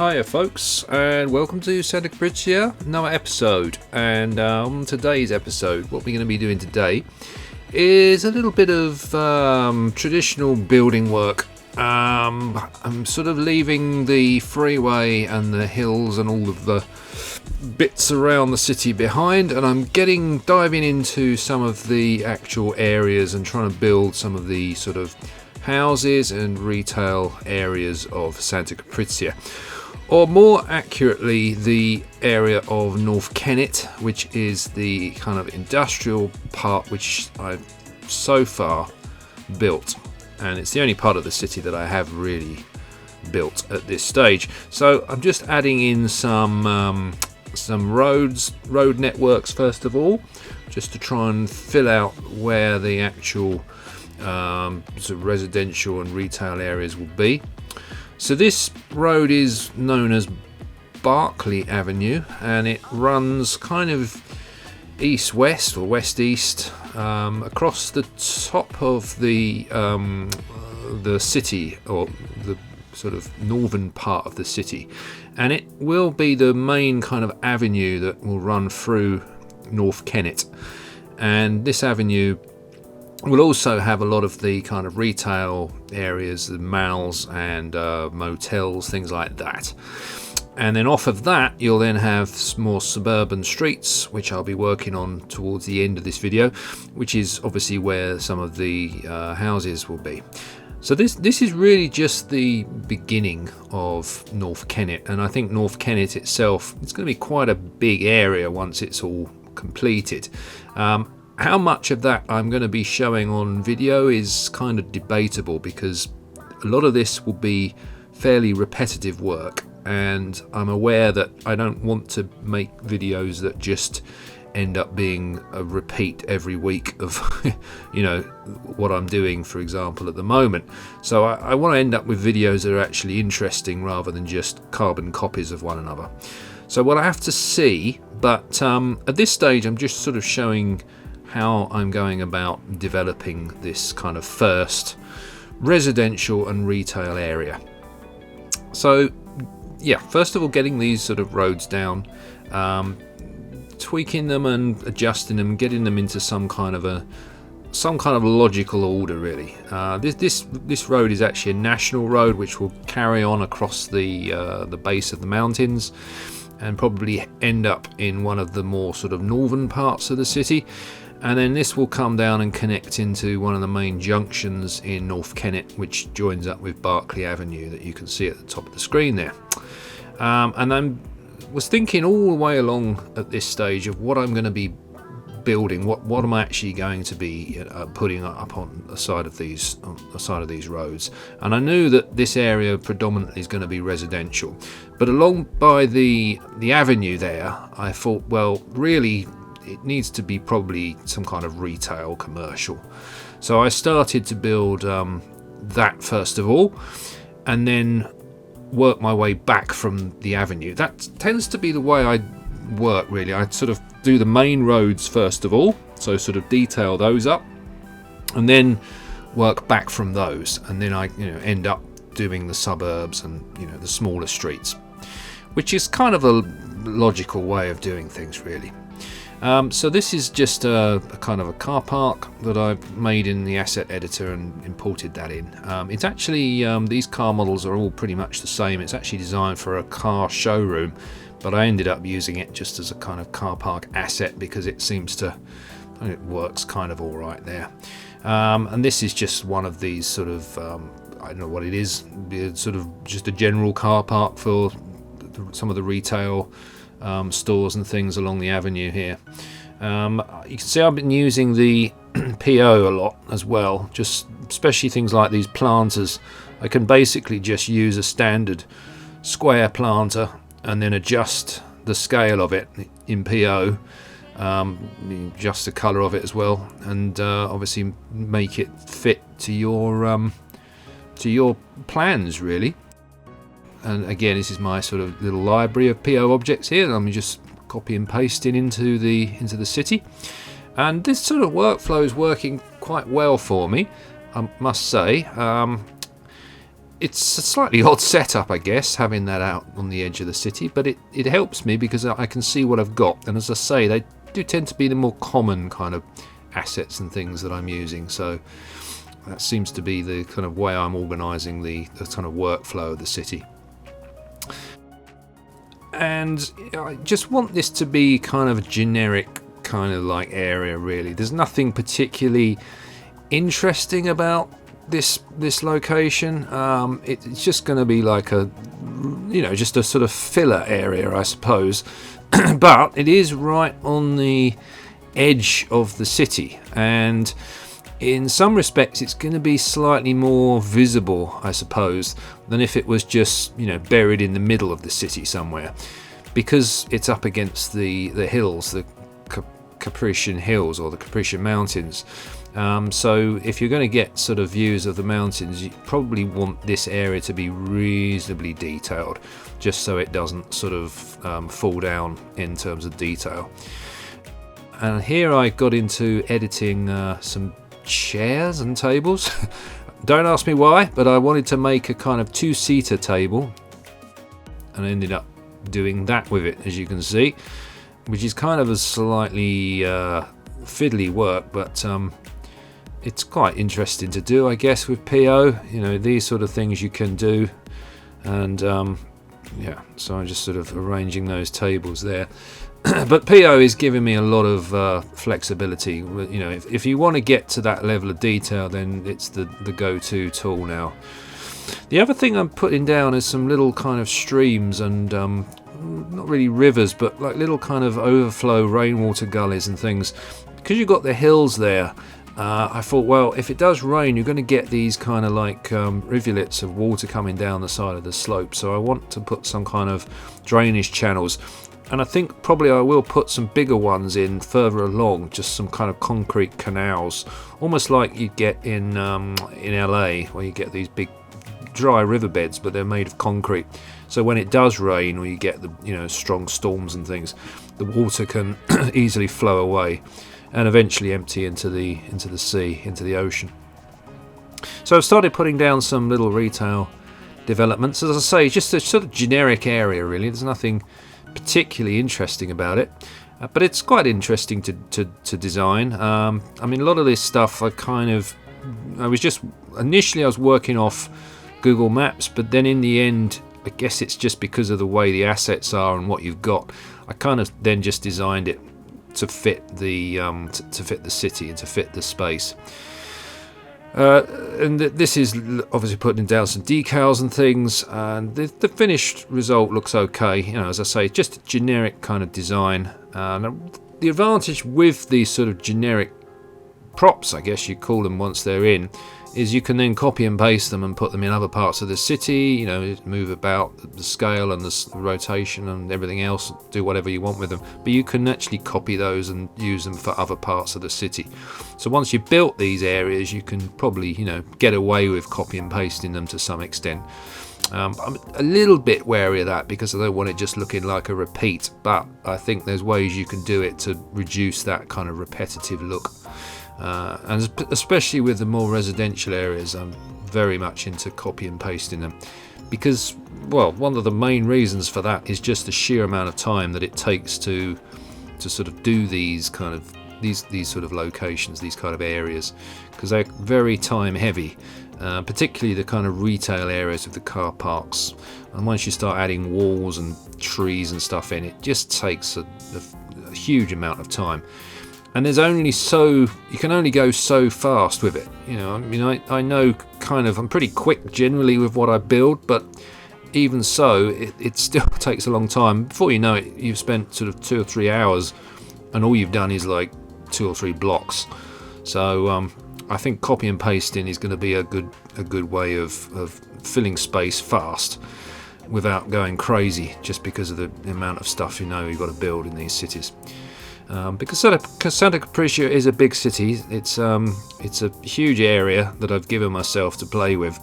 Hiya folks, and welcome to Santa Capricia, another episode. And on today's episode, what we're going to be doing today is a little bit of traditional building work. I'm sort of leaving the freeway and the hills and all of the bits around the city behind, and I'm diving into some of the actual areas and trying to build some of the sort of houses and retail areas of Santa Capricia. Or more accurately, the area of North Kennet, which is the kind of industrial part which I've so far built. And it's the only part of the city that I have really built at this stage. So I'm just adding in some road networks first of all, just to try and fill out where the actual sort of residential and retail areas will be. So this road is known as Berkeley Avenue, and it runs kind of east-west or west-east across the top of the city, or the sort of northern part of the city, and it will be the main kind of avenue that will run through North Kennet. And this avenue will also have a lot of the kind of retail areas, the malls and motels, things like that. And then off of that, you'll then have more suburban streets, which I'll be working on towards the end of this video, which is obviously where some of the houses will be. So this is really just the beginning of North Kennet, and I think North Kennet itself, it's going to be quite a big area once it's all completed. How much of that I'm going to be showing on video is kind of debatable, because a lot of this will be fairly repetitive work, and I'm aware that I don't want to make videos that just end up being a repeat every week of what I'm doing, for example, at the moment. So I want to end up with videos that are actually interesting rather than just carbon copies of one another. So we'll have to see, but at this stage I'm just sort of showing how I'm going about developing this kind of first residential and retail area. So yeah, first of all, getting these sort of roads down, tweaking them and adjusting them, getting them into some kind of logical order, really. This road is actually a national road which will carry on across the base of the mountains and probably end up in one of the more sort of northern parts of the city. And then this will come down and connect into one of the main junctions in North Kennet, which joins up with Berkeley Avenue that you can see at the top of the screen there. And I was thinking all the way along at this stage of what I'm going to be building, what am I actually going to be putting up on the side of these roads. And I knew that this area predominantly is going to be residential, but along by the avenue there, I thought, well, really, it needs to be probably some kind of retail commercial. So I started to build that first of all, and then work my way back from the avenue. That tends to be the way I work, really. I sort of do the main roads first of all, so sort of detail those up, and then work back from those, and then I end up doing the suburbs and the smaller streets, which is kind of a logical way of doing things, really. So this is just a kind of a car park that I've made in the asset editor and imported that in. It's actually, these car models are all pretty much the same. It's actually designed for a car showroom, but I ended up using it just as a kind of car park asset because it works kind of all right there. And this is just one of these sort of, I don't know what it is, sort of just a general car park for some of the retail stores and things along the avenue here. You can see I've been using the PO a lot as well, just especially things like these planters. I can basically just use a standard square planter and then adjust the scale of it in PO, adjust the colour of it as well, and obviously make it fit to your plans, really. And again, this is my sort of little library of PO objects here that I'm just copy and pasting into the city. And this sort of workflow is working quite well for me, I must say. it's a slightly odd setup, I guess, having that out on the edge of the city, but it helps me because I can see what I've got. And as I say, they do tend to be the more common kind of assets and things that I'm using. So that seems to be the kind of way I'm organising the kind of workflow of the city. And I just want this to be kind of a generic kind of like area, really. There's nothing particularly interesting about this location. It's just going to be like a, just a sort of filler area, I suppose. But it is right on the edge of the city, and in some respects it's going to be slightly more visible, I suppose, than if it was just buried in the middle of the city somewhere, because it's up against the hills, the Caprician hills or the Capricia mountains. So if you're going to get sort of views of the mountains, you probably want this area to be reasonably detailed, just so it doesn't sort of fall down in terms of detail. And here I got into editing some chairs and tables. Don't ask me why, but I wanted to make a kind of two-seater table, and I ended up doing that with it, as you can see, which is kind of a slightly fiddly work, but it's quite interesting to do, I guess, with PO. These sort of things you can do, and so I'm just sort of arranging those tables there. But PO is giving me a lot of flexibility. If you want to get to that level of detail, then it's the go-to tool now. The other thing I'm putting down is some little kind of streams and not really rivers, but like little kind of overflow rainwater gullies and things. Because you've got the hills there, I thought, well, if it does rain, you're going to get these kind of like rivulets of water coming down the side of the slope. So I want to put some kind of drainage channels. And I think probably I will put some bigger ones in further along, just some kind of concrete canals, almost like you get in LA, where you get these big dry riverbeds, but they're made of concrete. So when it does rain, or you get the strong storms and things, the water can easily flow away and eventually empty into the sea, into the ocean. So I've started putting down some little retail developments. As I say, just a sort of generic area, really. There's nothing particularly interesting about it, but it's quite interesting to design. I mean, a lot of this stuff I was working off Google Maps, but then in the end, I guess it's just because of the way the assets are and what you've got, I kind of then just designed it to fit the city and to fit the space. And this is obviously putting down some decals and things, and the finished result looks okay. As I say, just a generic kind of design. The advantage with these sort of generic props, I guess you call them once they're in, is you can then copy and paste them and put them in other parts of the city, move about the scale and the rotation and everything else, do whatever you want with them. But you can actually copy those and use them for other parts of the city. So once you've built these areas, you can probably, get away with copy and pasting them to some extent. I'm a little bit wary of that because I don't want it just looking like a repeat, but I think there's ways you can do it to reduce that kind of repetitive look. And especially with the more residential areas, I'm very much into copy and pasting them, because, well, one of the main reasons for that is just the sheer amount of time that it takes to sort of do these kind of these sort of locations, these kind of areas, because they're very time heavy, particularly the kind of retail areas of the car parks. And once you start adding walls and trees and stuff in, it just takes a huge amount of time. And there's you can only go so fast with it. I know I'm pretty quick generally with what I build, but even so, it still takes a long time. Before you know it, you've spent sort of 2 or 3 hours, and all you've done is like 2 or 3 blocks. So I think copy and pasting is going to be a good way of filling space fast without going crazy, just because of the amount of stuff you've got to build in these cities. Because Santa Capricia is a big city, it's a huge area that I've given myself to play with.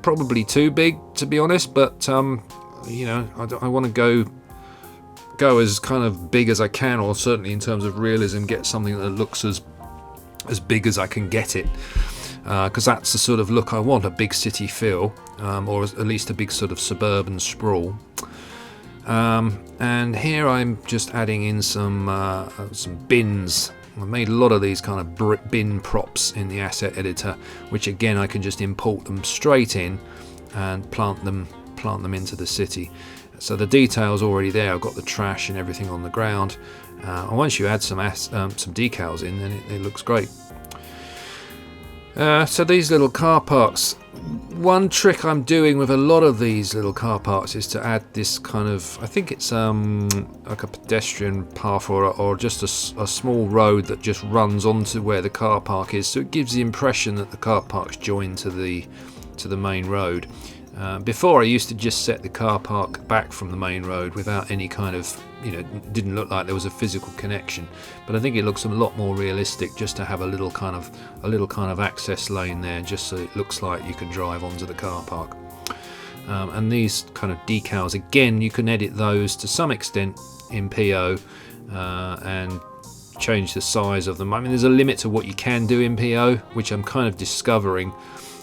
Probably too big, to be honest, but I want to go as kind of big as I can, or certainly in terms of realism, get something that looks as big as I can get it. because that's the sort of look I want, a big city feel, or at least a big sort of suburban sprawl. And here I'm just adding in some bins. I've made a lot of these kind of bin props in the asset editor, which again I can just import them straight in and plant them into the city. So the detail's already there. I've got the trash and everything on the ground. And once you add some decals in, then it looks great. So these little car parks. One trick I'm doing with a lot of these little car parks is to add this kind of, I think it's like a pedestrian path or just a small road that just runs onto where the car park is, so it gives the impression that the car park's joined to the main road. Before I used to just set the car park back from the main road without any kind of, didn't look like there was a physical connection. But I think it looks a lot more realistic just to have a little kind of access lane there, just so it looks like you can drive onto the car park. And these kind of decals, again, you can edit those to some extent in PO and change the size of them. I mean, there's a limit to what you can do in PO, which I'm kind of discovering.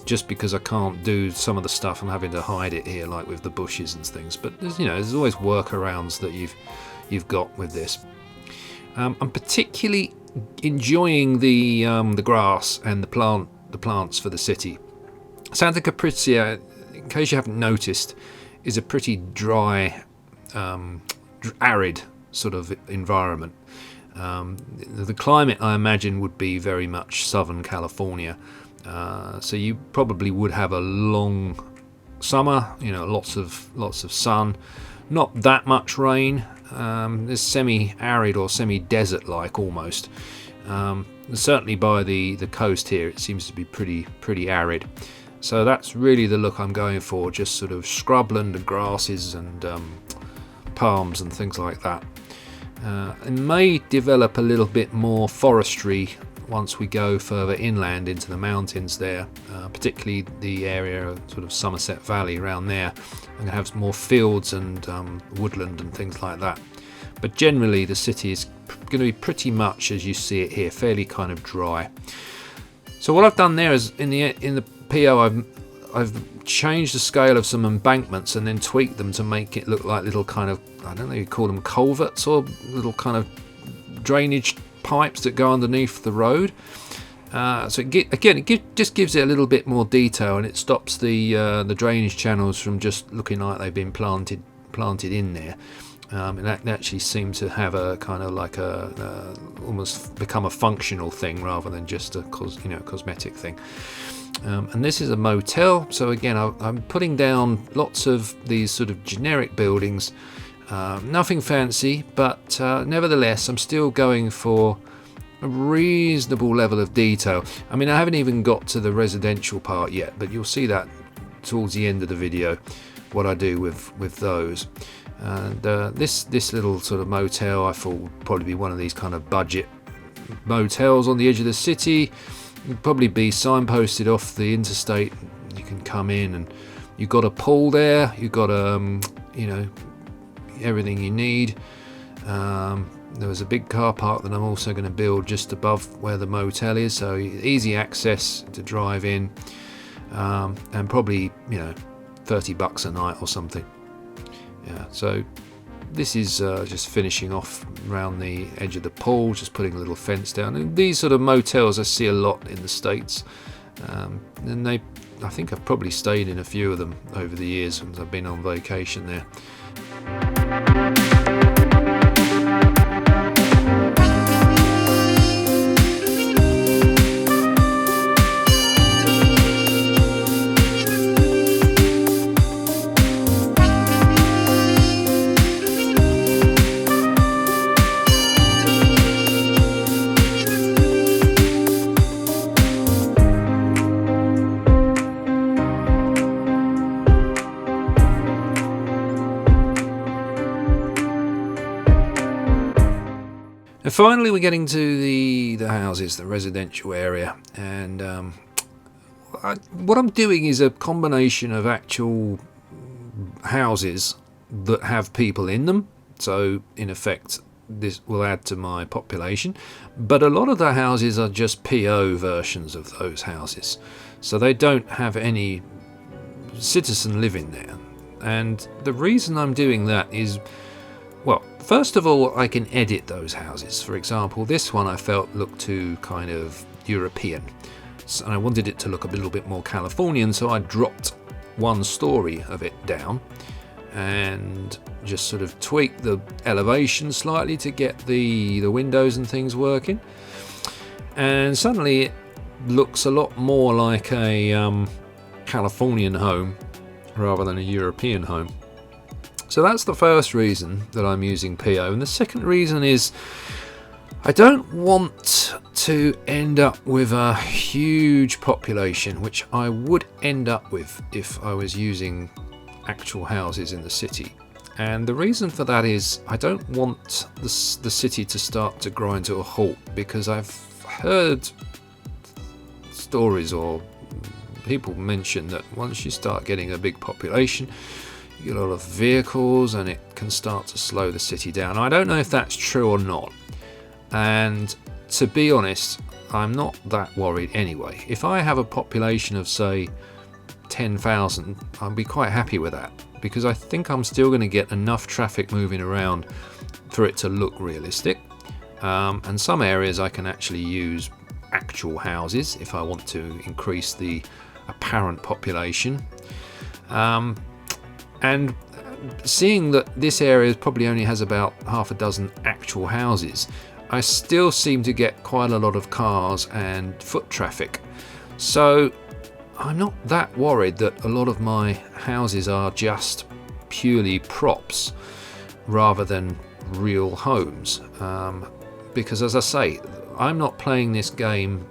Just because I can't do some of the stuff, I'm having to hide it here, like with the bushes and things. But there's always workarounds that you've got with this. I'm particularly enjoying the grass and the plants for the city. Santa Capricia, in case you haven't noticed, is a pretty dry, arid sort of environment. The climate, I imagine, would be very much Southern California. So you probably would have a long summer, lots of sun, not that much rain. It's semi-arid or semi-desert-like almost. Certainly by the coast here, it seems to be pretty arid. So that's really the look I'm going for, just sort of scrubland and grasses and palms and things like that. It may develop a little bit more forestry once we go further inland into the mountains there, particularly the area of sort of Somerset Valley around there. I'm going to have some more fields and woodland and things like that. But generally the city is going to be pretty much as you see it here, fairly kind of dry. So what I've done there is in the PO I've changed the scale of some embankments and then tweaked them to make it look like little kind of, I don't know, you call them culverts or little kind of drainage pipes that go underneath the road. So it just gives it a little bit more detail, and it stops the drainage channels from just looking like they've been planted in there. And that actually seems to have a kind of like a almost become a functional thing rather than just a cosmetic thing. And this is a motel, so again I'm putting down lots of these sort of generic buildings. Nothing fancy, but nevertheless I'm still going for a reasonable level of detail. I mean, I haven't even got to the residential part yet, but you'll see that towards the end of the video what I do with those. And this little sort of motel I thought would probably be one of these kind of budget motels on the edge of the city. It'd probably be signposted off the interstate. You can come in and you've got a pool there, you've got everything you need. There was a big car park that I'm also going to build just above where the motel is, so easy access to drive in, and probably $30 a night or something. Yeah, so this is just finishing off around the edge of the pool, just putting a little fence down. And these sort of motels I see a lot in the States, and I think I've probably stayed in a few of them over the years since I've been on vacation there. And finally we're getting to the houses, the residential area, and what I'm doing is a combination of actual houses that have people in them. So in effect this will add to my population, but a lot of the houses are just PO versions of those houses, so they don't have any citizen living there. And the reason I'm doing that is, well, first of all, I can edit those houses. For example, this one I felt looked too kind of European, and I wanted it to look a little bit more Californian, so I dropped one story of it down and just sort of tweaked the elevation slightly to get the windows and things working, and suddenly it looks a lot more like a Californian home rather than a European home. So that's the first reason that I'm using PO. And the second reason is I don't want to end up with a huge population, which I would end up with if I was using actual houses in the city. And the reason for that is I don't want the city to start to grind to a halt, because I've heard stories or people mention that once you start getting a big population, you get a lot of vehicles and it can start to slow the city down. I don't know if that's true or not, and to be honest, I'm not that worried anyway. If I have a population of, say, 10,000, I'll be quite happy with that, because I think I'm still going to get enough traffic moving around for it to look realistic. And some areas I can actually use actual houses if I want to increase the apparent population. And seeing that this area probably only has about half a dozen actual houses, I still seem to get quite a lot of cars and foot traffic. So I'm not that worried that a lot of my houses are just purely props rather than real homes. Because as I say, I'm not playing this game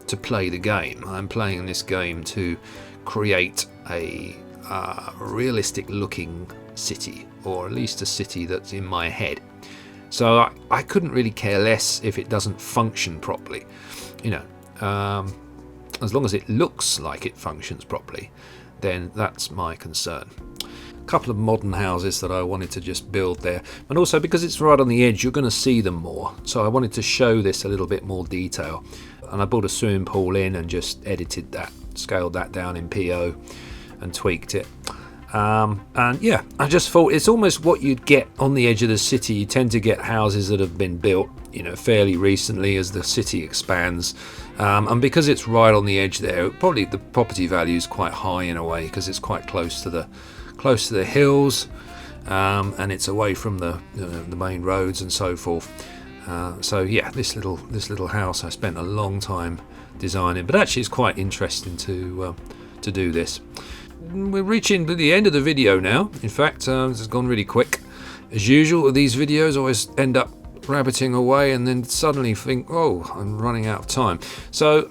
to play the game. I'm playing this game to create a realistic looking city, or at least a city that's in my head. So I couldn't really care less if it doesn't function properly. As long as it looks like it functions properly, then that's my concern. A couple of modern houses that I wanted to just build there, and also because it's right on the edge, you're going to see them more, so I wanted to show this a little bit more detail. And I built a swimming pool in and just edited that, scaled that down in PO and tweaked it. And yeah, I just thought it's almost what you'd get on the edge of the city. You tend to get houses that have been built, fairly recently as the city expands. And because it's right on the edge there, probably the property value is quite high in a way, because it's quite close to the hills, and it's away from the main roads and so forth. So yeah, this little house I spent a long time designing, but actually it's quite interesting to do this. We're reaching the end of the video now. In fact, this has gone really quick. As usual, these videos always end up rabbiting away and then suddenly think, oh, I'm running out of time. So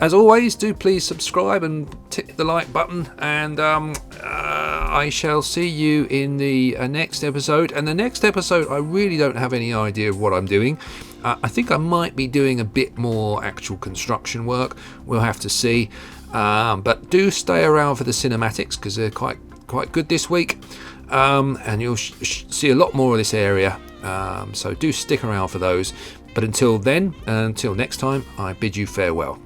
as always, do please subscribe and tick the like button, and I shall see you in the next episode. And the next episode, I really don't have any idea of what I'm doing. I think I might be doing a bit more actual construction work. We'll have to see. But do stay around for the cinematics, because they're quite good this week, and you'll see a lot more of this area. So do stick around for those. But until then, until next time, I bid you farewell.